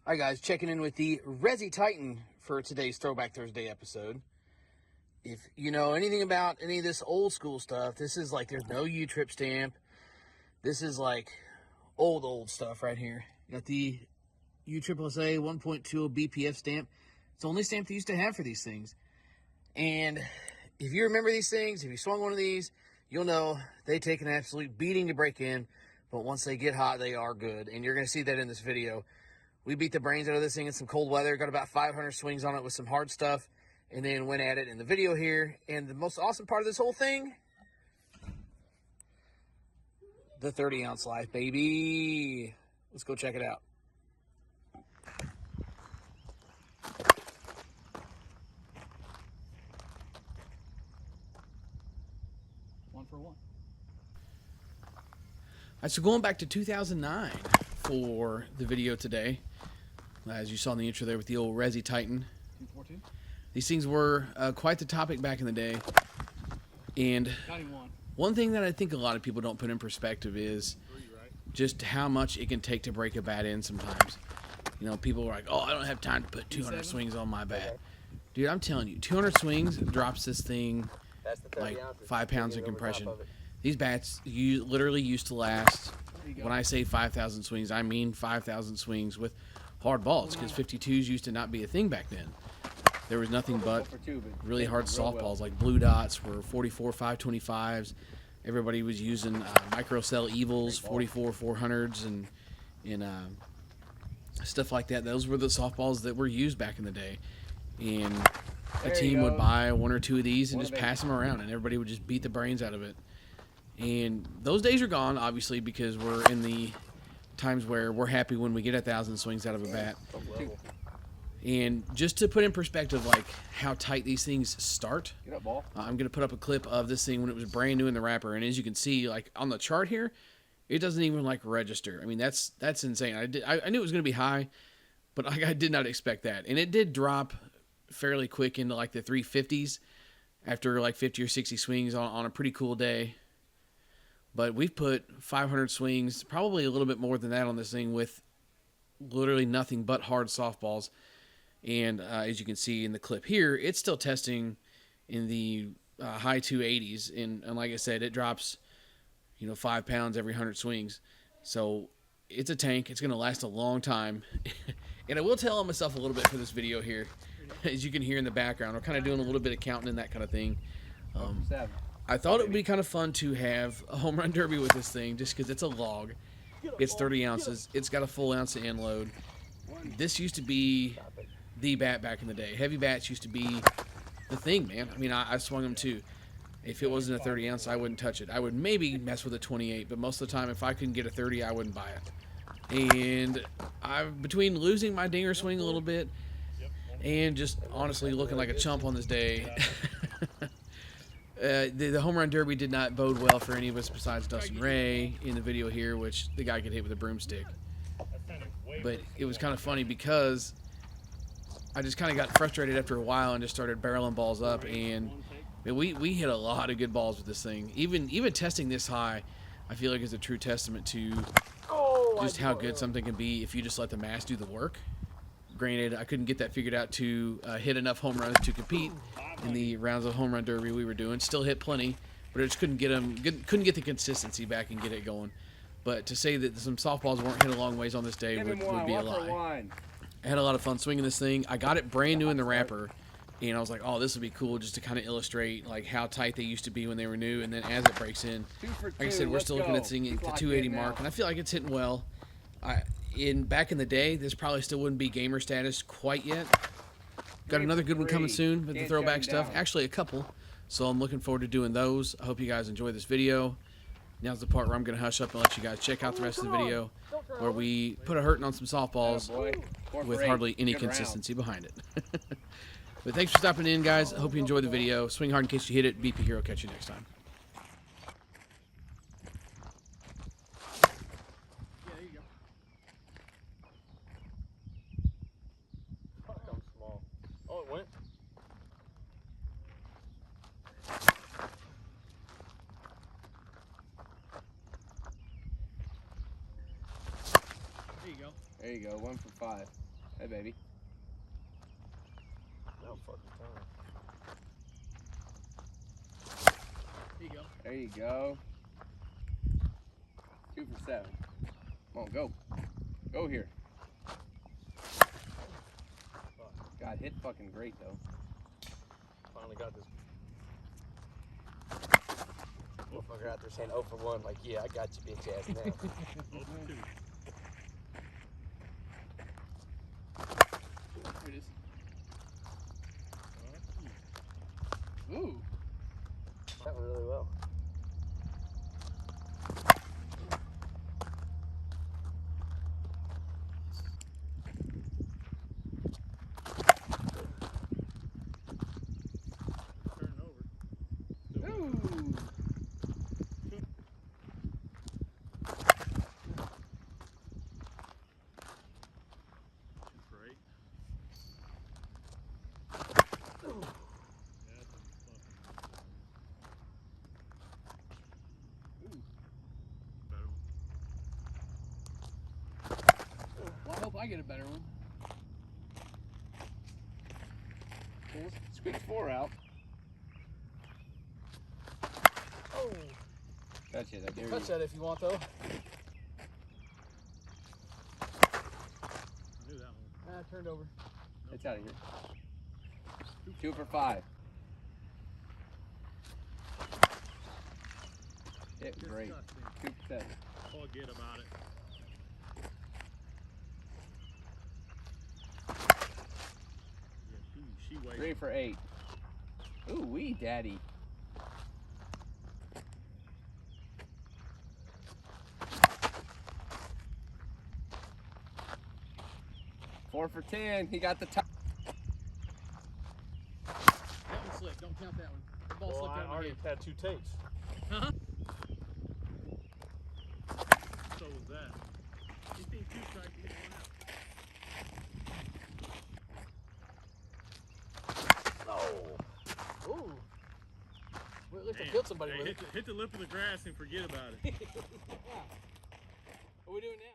Hi guys, checking in with the Resi Titan for today's Throwback Thursday episode. If you know anything about any of this old school stuff, this is like there's no U-trip stamp. This is like old stuff right here. You got the USSSA 1.20 BPF stamp. It's the only stamp they used to have for these things. And if you remember these things, if you swung one of these, you'll know they take an absolute beating to break in. But once they get hot, they are good. And you're going to see that in this video. We beat the brains out of this thing in some cold weather, got about 500 swings on it with some hard stuff, and then went at it in the video here. And the most awesome part of this whole thing, the 30-ounce life, baby. Let's go check it out. One for one. All right, so going back to 2009 for the video today. As you saw in the intro there with the old Resi Titan. 214. These things were quite the topic back in the day. And one thing that I think a lot of people don't put in perspective is just how much it can take to break a bat in sometimes. You know, people are like, oh, I don't have time to put 200 swings on my bat. Dude, I'm telling you, 200 swings drops this thing like 5 pounds of compression. These bats literally used to last, when I say 5,000 swings, I mean 5,000 swings with hard balls, because 52s used to not be a thing back then. There was nothing but really hard softballs, like blue dots were 44 525s. Everybody was using microcell evils, 44 400s, and stuff like that. Those were the softballs that were used back in the day. And a team would buy one or two of these and just pass them around, and everybody would just beat the brains out of it. And those days are gone, obviously, because we're in the times where we're happy when we get 1,000 swings out of a bat. And just to put in perspective, like how tight these things start, I'm going to put up a clip of this thing when it was brand new in the wrapper. And as you can see, like on the chart here, it doesn't even like register. I mean, that's insane. I knew it was going to be high, but I did not expect that. And it did drop fairly quick into like the 350s after like 50 or 60 swings on a pretty cool day. But we've put 500 swings, probably a little bit more than that on this thing with literally nothing but hard softballs. And as you can see in the clip here, it's still testing in the high 280s. And like I said, it drops, 5 pounds every 100 swings. So it's a tank. It's going to last a long time. And I will tell on myself a little bit for this video here. As you can hear in the background, we're kind of doing a little bit of counting and that kind of thing. I thought it would be kind of fun to have a home run derby with this thing just because it's a log. It's 30 ounces. It's got a full ounce of end load. This used to be the bat back in the day. Heavy bats used to be the thing, man. I mean, I swung them too. If it wasn't a 30 ounce, I wouldn't touch it. I would maybe mess with a 28, but most of the time, if I couldn't get a 30, I wouldn't buy it. And between losing my dinger swing a little bit and just honestly looking like a chump on this day, the home run derby did not bode well for any of us besides Dustin Ray in the video here, which the guy could hit with a broomstick. But it was kind of funny because I just kind of got frustrated after a while and just started barreling balls up, and we hit a lot of good balls with this thing. Even testing this high, I feel like is a true testament to just how good something can be if you just let the mass do the work. Granted, I couldn't get that figured out to hit enough home runs to compete in the rounds of home run derby we were doing. Still hit plenty, but I just couldn't get the consistency back and get it going. But to say that some softballs weren't hit a long ways on this day would be a lie. I had a lot of fun swinging this thing. I got it brand new in the wrapper, and I was like, oh, this would be cool just to kind of illustrate like how tight they used to be when they were new. And then as it breaks in, like I said, we're still looking at seeing the 280 mark, and I feel like it's hitting well. Back in the day, this probably still wouldn't be gamer status quite yet. Got another good one coming soon with the throwback stuff. Actually, a couple. So I'm looking forward to doing those. I hope you guys enjoy this video. Now's the part where I'm going to hush up and let you guys check out the rest of the video, where we put a hurting on some softballs with hardly any consistency behind it. But thanks for stopping in, guys. I hope you enjoyed the video. Swing hard in case you hit it. BP Hero. Catch you next time. There you go. 1 for 5. Hey, baby. No fucking time. There you go. There you go. 2 for 7. Come on, go. Go here. God, hit fucking great, though. Finally got this motherfucker out there saying 0 for 1. Like, yeah, I got you, bitch ass now. 0 for 2. Here it is. Ooh. That went really well. Turn it over. Ooh. For 8. Well, I hope I get a better one. Squeeze 4 out. Oh, Touch it, I dare Touch you. that if you want, though. I knew that one. Turned over. It's out of here. 2 for 5. Hit great. Disgusting. 2 for 7. Forget about it. Yeah, she weighs. 3 for 8. Ooh wee, daddy. Four for 10. He got the top. That one slipped. Don't count that one. The ball Well, slipped I out of my already hand. had 2 takes. Uh-huh. So was that. You think 2 strikes, you get 1 out. no. Ooh. Well, at least I Damn. killed somebody Hey, with it. hit the lip of the grass and forget about it. What are we doing now?